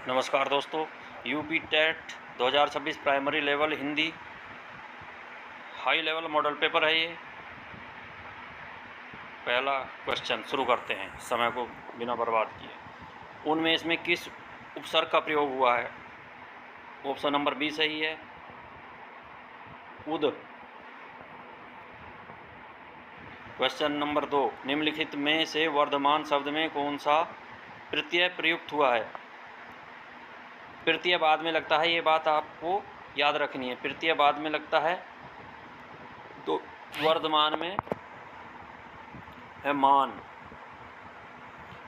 नमस्कार दोस्तों, UP TET 2026 primary level Hindi high level model paper है ये। पहला क्वेश्चन शुरू करते हैं समय को बिना बर्बाद किए। उनमें इसमें किस उपसर्ग का प्रयोग हुआ है? ऑप्शन नंबर बी सही है, उद। क्वेश्चन नंबर 2, निम्नलिखित में से वर्धमान शब्द में कौन सा प्रत्यय प्रयुक्त हुआ है? प्रत्यय बाद में लगता है, ये बात आपको याद रखनी है। प्रत्यय बाद में लगता है तो वर्धमान में है मान।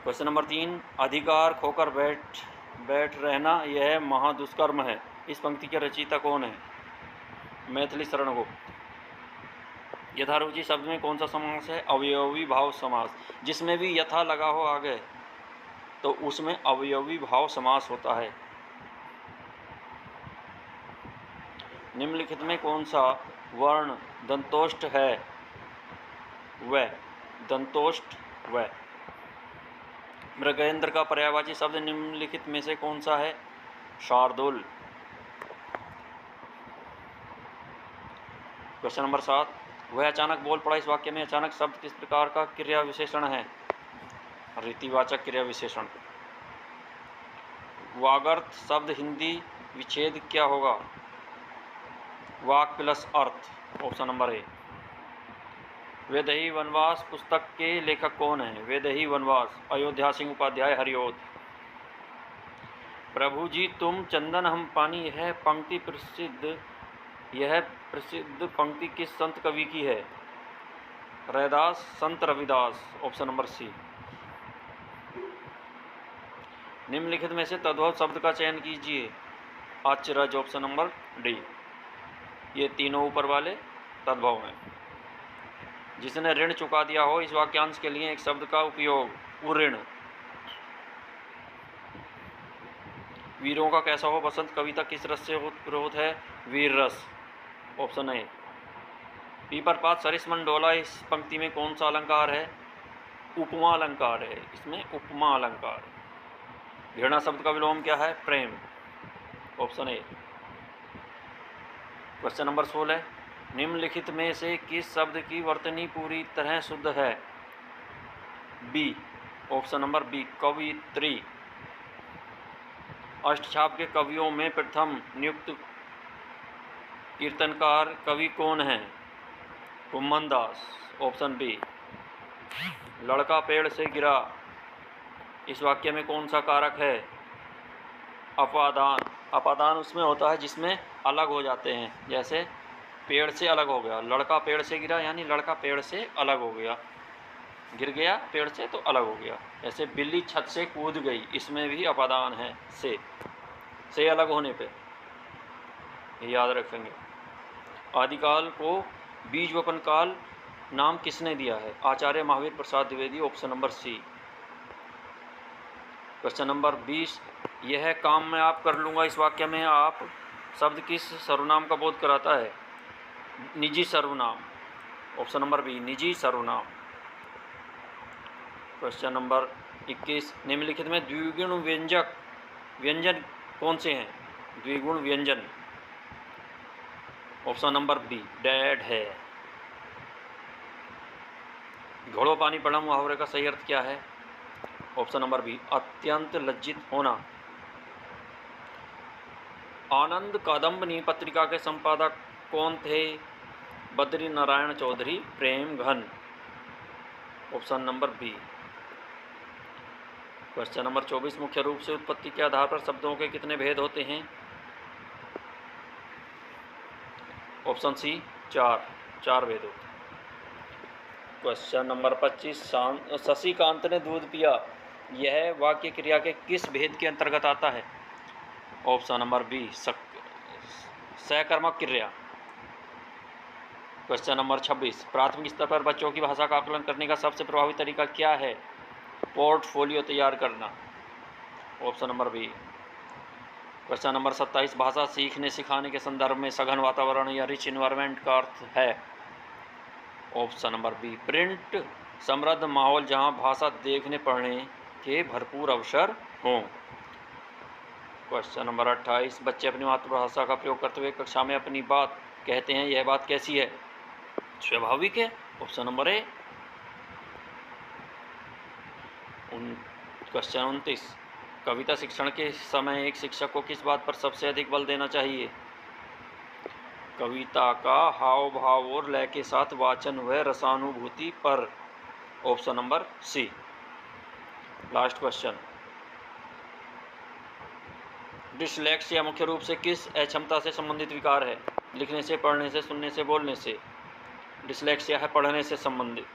क्वेश्चन नंबर 3, अधिकार खोकर बैठ रहना यह महादुष्कर्म है। इस पंक्ति के रचयिता कौन है? मैथिली शरण गुप्त। यथारुचि शब्द में कौन सा समास है? अवयवी भाव समास। जिसमें भी यथा लगा हो आगे तो उसमें अवयवी भाव समास होता है। निम्नलिखित में कौन सा वर्ण दंतोष्ठ है? व। दंतोष्ठ व। मृगेंद्र का पर्यायवाची शब्द निम्नलिखित में से कौन सा है? शार्दुल। क्वेश्चन नंबर 7, वह अचानक बोल पड़ा। इस वाक्य में अचानक शब्द किस प्रकार का क्रिया विशेषण है? रीतिवाचक क्रिया विशेषण। वागर्थ शब्द हिंदी विच्छेद क्या होगा? वाक प्लस अर्थ। Option number A. Vaidehi Vanvas पुस्तक के लेखक कौन है? वैदेही वनवास अयोध्या सिंह उपाध्याय हरिओद। प्रभु जी तुम चंदन हम पानी, यह प्रसिद्ध पंक्ति किस संत कवि की है? रैदास, संत रविदास। ऑप्शन नंबर सी। निम्नलिखित में से तद्भव शब्द का चयन कीजिए। अचरज। Option number D. ये तीनों ऊपर वाले तद्भव हैं। जिसने ऋण चुका दिया हो, इस वाक्यांश के लिए एक शब्द का उपयोग। उऋण। वीरों का कैसा हो बसंत कविता किस रस से ओतप्रोत है? वीर रस। Option A. पीपर पात सरिस मन डोला, इस पंक्ति में कौन सा अलंकार है? उपमा अलंकार है। इसमें उपमा अलंकार है। घृणा शब्द का विलोम क्या है? प्रेम। Option A. क्वेश्चन नंबर 16, निम्नलिखित में से किस शब्द की वर्तनी पूरी तरह शुद्ध है? बी। ऑप्शन नंबर बी, कवित्री। अष्टछाप के कवियों में प्रथम नियुक्त कीर्तनकार कवि कौन है? कुम्मन दास। Option B. लड़का पेड़ से गिरा, इस वाक्य में कौन सा कारक है? अपादान। अपादान उसमें होता है जिसमें अलग हो जाते हैं, जैसे पेड़ से अलग हो गया। लड़का पेड़ से गिरा यानी लड़का पेड़ से अलग हो गया, गिर गया पेड़ से तो अलग हो गया। जैसे बिल्ली छत से कूद गई, इसमें भी अपादान है से अलग होने पे, याद रखेंगे। आदिकाल को बीज वपन काल नाम किसने दिया है? Acharya Mahavir Prasad Dwivedi. Option number C. Question number 20, यह काम मैं आप कर लूँगा, इस वाक्य में आप शब्द किस सर्वनाम का बोध कराता है? निजी सर्वनाम। ऑप्शन नंबर बी, निजी सर्वनाम। क्वेश्चन नंबर 21, निम्नलिखित में द्विगुण व्यंजन कौन से हैं? द्विगुण व्यंजन। ऑप्शन नंबर बी, डैड है। घोड़ों पानी पड़ा मुहावरे का सही अर्थ क्या है? ऑप्शन नंबर बी, अत्यंत लज्जित होना। आनंद कादम्बनी पत्रिका के संपादक कौन थे? Badri Narayan Chaudhary Premghan. Option number B. Question number 24, मुख्य रूप से उत्पत्ति के आधार पर शब्दों के कितने भेद होते हैं? ऑप्शन सी, 4 भेद होते हैं। क्वेश्चन नंबर 25, शशिकांत ने दूध पिया, यह वाक्य क्रिया के किस भेद के अंतर्गत आता है? ऑप्शन नंबर बी, सकर्मक क्रिया। क्वेश्चन नंबर 26, प्राथमिक स्तर पर बच्चों की भाषा का आकलन करने का सबसे प्रभावी तरीका क्या है? पोर्टफोलियो तैयार करना। Option number B. Question number 27, भाषा सीखने सिखाने के संदर्भ में सघन वातावरण या रिच इन्वायरमेंट का अर्थ है? ऑप्शन नंबर बी, प्रिंट समृद्ध माहौल जहां भाषा देखने पढ़ने के भरपूर अवसर हों। क्वेश्चन नंबर 28, बच्चे अपनी मातृभाषा का प्रयोग करते हुए कक्षा में अपनी बात कहते हैं, यह बात कैसी है? स्वाभाविक है। ऑप्शन नंबर ए। क्वेश्चन 29, कविता शिक्षण के समय एक शिक्षक को किस बात पर सबसे अधिक बल देना चाहिए? कविता का हाव भाव और लय के साथ वाचन व रसानुभूति पर। Option number C. Last question, dyslexia मुख्य रूप से किस अक्षमता से संबंधित विकार है? लिखने से, पढ़ने से, सुनने से, बोलने से। डिसलेक्सिया है पढ़ने से संबंधित।